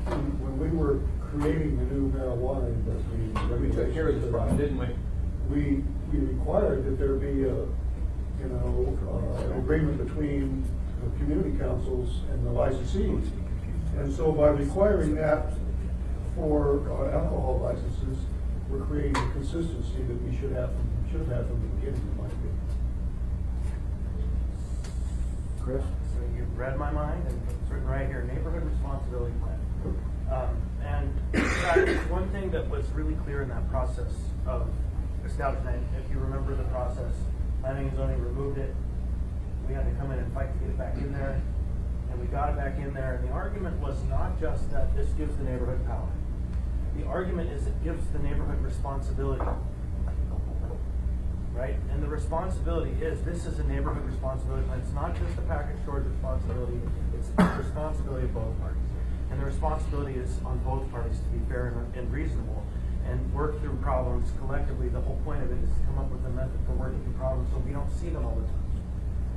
When we were creating the new marijuana industry, We took care of this problem, didn't we? We required that there be an agreement between the community councils and the licensees. And so by requiring that for alcohol licenses, we're creating a consistency that we should have from the beginning, in my opinion. Chris? So you've read my mind, and it's written right here, neighborhood responsibility plan. And in fact, one thing that was really clear in that process of establishment, if you remember the process, planning and zoning removed it. We had to come in and fight to get it back in there, and we got it back in there. And the argument was not just that this gives the neighborhood power. The argument is it gives the neighborhood responsibility. Right? And the responsibility is, this is a neighborhood responsibility plan. It's not just the package store's responsibility, it's the responsibility of both parties. And the responsibility is on both parties to be fair and reasonable and work through problems collectively. The whole point of it is to come up with a method for working through problems so we don't see them all the time.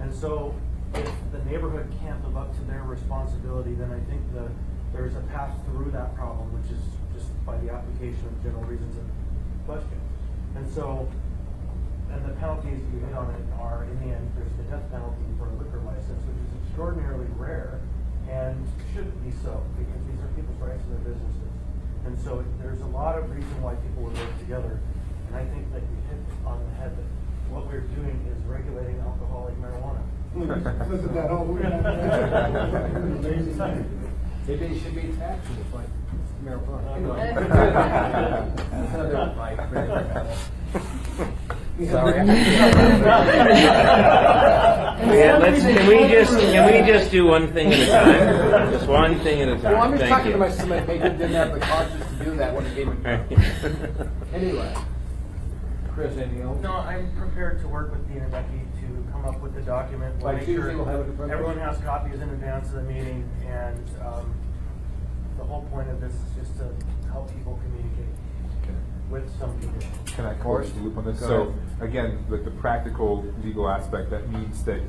And so if the neighborhood can't live up to their responsibility, then I think there's a path through that problem, which is just by the application of general reasons of question. And so, and the penalties you hit on it are, in the end, there's the death penalty for a liquor license, which is extraordinarily rare and shouldn't be so, because these are people's rights and their businesses. And so there's a lot of reason why people would work together. And I think that you hit on the head that what we're doing is regulating alcoholic marijuana. Look at that whole amazing thing. Maybe it should be taxed like marijuana. That's another fight. Sorry. Can we just do one thing at a time? Just one thing at a time. Well, I'm just Thank talking you. to my cement paper, didn't have the conscience to do that when it came in. Anyway, Chris, anything else? No, I'm prepared to work with Dean and Becky to come up with the document. We'll By make Tuesday, sure we'll have it in front of us? everyone has copies in advance of the meeting, and the whole point of this is just to help people communicate with some conditions. Can I close the loop on this? Go So ahead. again, the practical legal aspect, that means that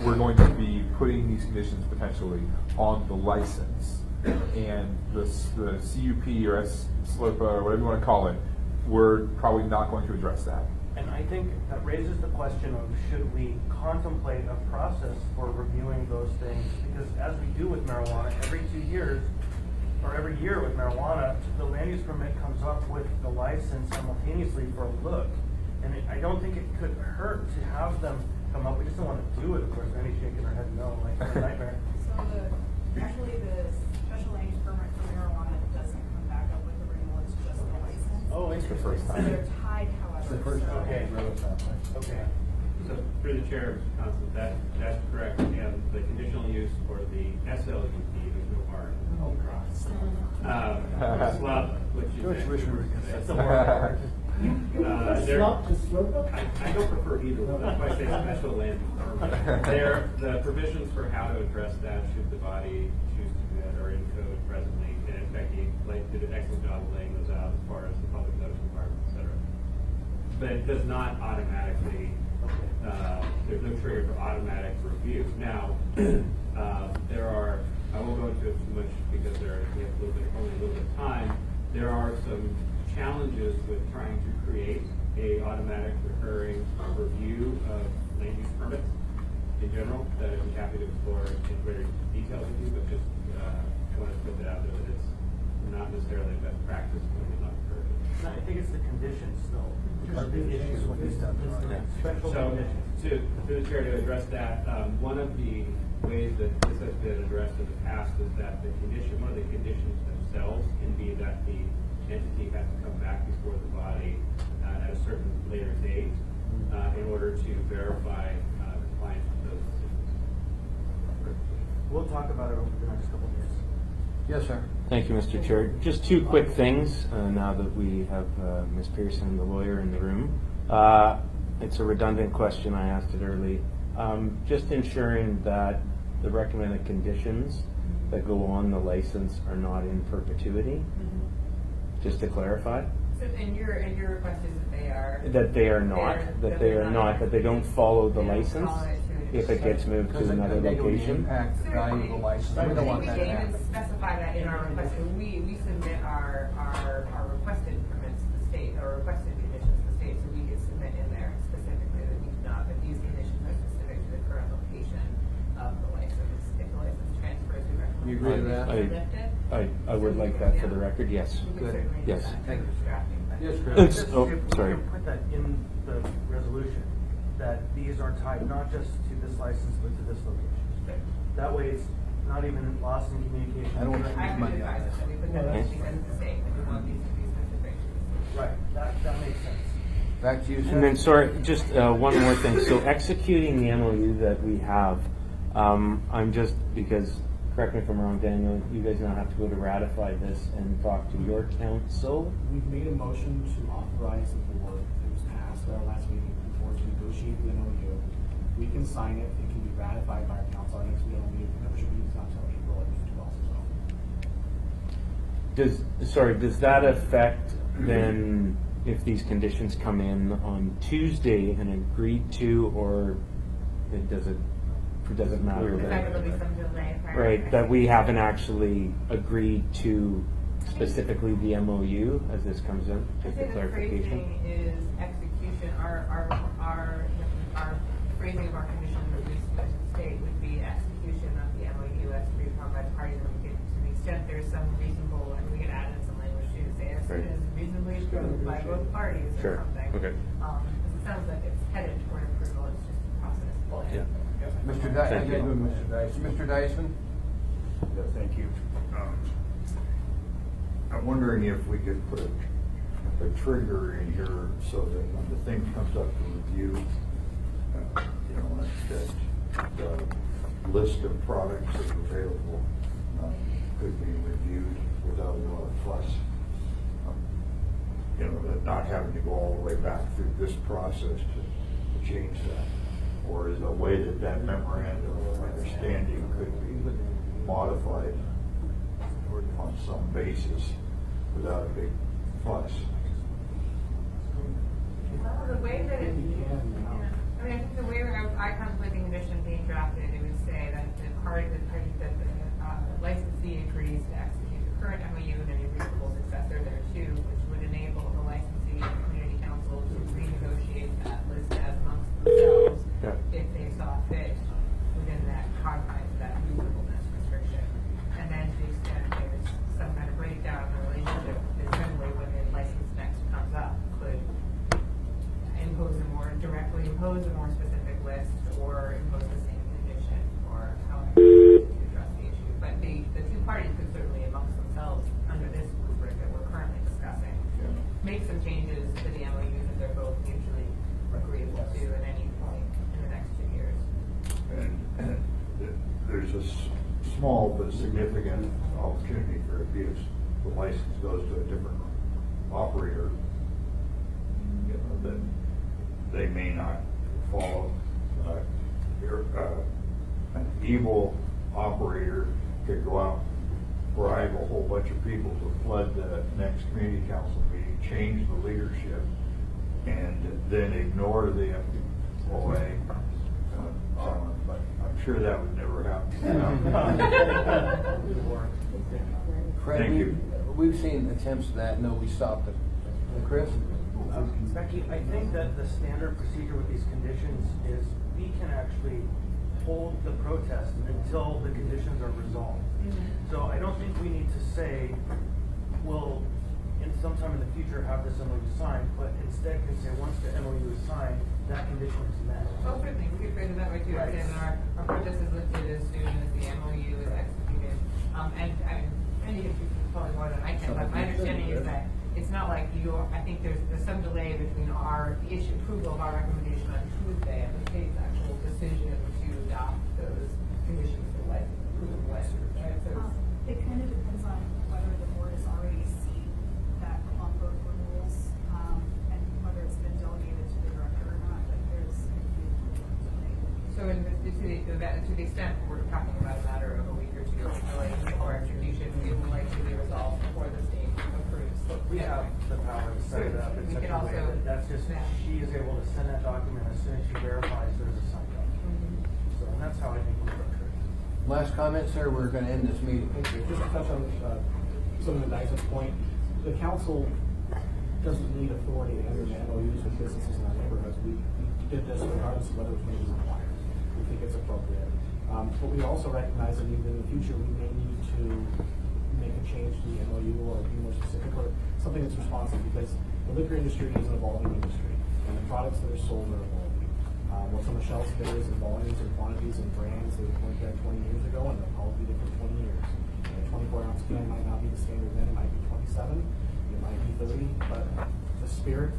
we're going to be putting these conditions potentially on the license, and the CUP or SLIPA or whatever you want to call it, we're probably not going to address that. And I think that raises the question of, should we contemplate a process for reviewing those things? Because as we do with marijuana, every 2 years, or every year with marijuana, the land use permit comes up with the license simultaneously for a look. And I don't think it could hurt to have them come up. We just don't want to do it, of course. Annie's shaking her head no, like it's a nightmare. So actually the special land use permit for marijuana doesn't come back up with the renewal, it's just the license. Oh, it's the first So time. they're tied, however. so- Okay. Okay. So through the chair, Mr. Constance, that's correct. And the conditional use for the SLUP, there's no bar. Oh, God. Slump, which is. That's a word. They're- Slump to slope up? I don't prefer either one, that's why I say special land use permit. The provisions for how to address that, should the body choose to do that, are in code presently. And in fact, he did an excellent job of laying those out as far as the public notice requirements, et cetera. But it does not automatically, there's no trigger for automatic review. Now, I won't go into it too much because we have only a little bit of time. There are some challenges with trying to create a automatic recurring review of land use permits in general that I'd be happy to explore in very detail with you, but just want to put that out there that it's not necessarily a best practice when it's not occurred. No, I think it's the conditions, though. Special So, conditions. to the chair to address that, one of the ways that this has been addressed in the past is that one of the conditions themselves can be that the entity has to come back before the body at a certain later date in order to verify compliance with those decisions. We'll talk about it over the next couple of days. Yes, sir. Thank you, Mr. Chair. Just two quick things now that we have Ms. Pearson, the lawyer, in the room. It's a redundant question. I asked it early. Just ensuring that the recommended conditions that go on the license are not in perpetuity. Just to clarify. So, and your request is that they are? That they are not. That they are not. That they don't follow the They don't license follow it to if it gets moved to another location. Impact the value of the license. We don't want We that to can even happen. specify that in our request. We submit our requested permits to the state, or requested conditions to the state, so we can submit in there specifically that we do not, that these conditions are specific to the current location of the license. If the license transfers, we recommend. You agree to that? Lift it. I would like that for the record, yes. We Good. can certainly do Yes. that. Thank you. Drafting. Yes, It's- Chris. oh, If we sorry. can put that in the resolution, that these are tied not just to this license, but to this location. That way it's not even lost in communication. I don't want I would money advise on us that we put that in because it's the state, that we want these to be specific. Right, that makes sense. Back to you, sir. And then, sorry, just one more thing. So executing the MOU that we have, I'm just, because, correct me if I'm wrong, Daniel, you guys now have to go to ratify this and talk to your council. We've made a motion to authorize the board, it was passed at our last meeting, for the board to negotiate the MOU. We can sign it, it can be ratified by our council, our next meeting will be, membership meeting is not until April 12th, so. Does that affect then if these conditions come in on Tuesday and agreed to, or does it matter? In then? fact, there'll be some delay. prior Right, to- that we haven't actually agreed to specifically the MOU as this comes in, I just think a the clarification. phrasing is execution, our phrasing of our condition that we submit to the state would be execution of the MOU as agreed upon by the parties, and we could, to the extent there's some reasonable, and we could add in some language to say as soon Right. as reasonably approved by both parties Sure. or something. Okay. Because it sounds like it's headed toward approval, it's just a process. Yeah. Mr. Dyson. Thank you. Mr. Dyson. Mr. Dyson? Yeah, thank you. I'm wondering if we could put a trigger in here so that when the thing comes up for review, that the list of products that are available could be reviewed without a lot of fuss. That not having to go all the way back through this process to change that. Or is a way that memorandum of understanding could be modified on some basis without a big fuss. Well, the way that it, I mean, I think the way I contemplate the condition being drafted, it would say that the licensee agrees to execute the current MOU and any reasonable successor thereto, which would enable the licensee and the community council to renegotiate that list as amongst themselves if they saw fit within that confines of that reasonableness restriction. And then to the extent there's some kind impose a more specific list or impose the same condition or however to address the issue. But the two parties could certainly amongst themselves, under this rubric that we're currently discussing, make some changes to the MOUs that they're both mutually agreeable to at any point in the next 2 years. And there's a small but significant opportunity for abuse. The license goes to a different operator, you know, that they may not follow. An evil operator could go out, bribe a whole bunch of people to flood the next community council meeting, change the leadership, and then ignore the MOA. But I'm sure that would never happen. Fred, Thank you. We've seen attempts at that. No, we stopped it. Chris? Becky, I think that the standard procedure with these conditions is we can actually hold the protest until the conditions are resolved. So I don't think we need to say, we'll, in sometime in the future, have this MOU signed, but instead can say, once the MOU is signed, that condition is met. Oh, certainly, we could phrase it that way too. Right. And our protest is lifted as soon as the MOU is executed. And you can probably more than I can, but my understanding is that it's not like I think there's some delay between the issue approval of our recommendation on Tuesday and the state's actual decision to adopt those conditions for license, approval of license, right? So It kind of depends on whether the board has already seen that on both rules, and whether it's been delegated to the director or not, but there's. So to the extent we're talking about a matter of a week or two delay before execution, we would like to be resolved before the state approves. But we have the power to set it up in We such can a way also- that that's just, yeah. she is able to send that document as soon as she verifies there's a signed document. So, and that's how I think we structure it. Last comment, sir. We're going to end this meeting. Thank you. Just to touch on some of the Dyson's point, the council doesn't need authority to enter MOUs with businesses in our neighborhoods. We did this regardless of whether it was required. We think it's appropriate. But we also recognize that even in the future, we may need to make a change to the MOU or be more specific or something that's responsive, because the liquor industry is an evolving industry and the products that are sold are evolving. What's on the shelves today is in volumes and quantities and brands that weren't there 20 years ago, and they'll probably be different 20 years. A 24-ounce can might not be the standard then, it might be 27, it might be 30, but the spirit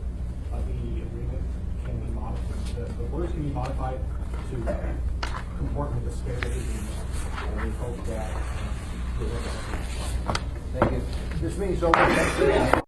of the agreement can be modified. The words can be modified to comport with the spirit of the agreement, and we hope that. Thank you. This meeting's over.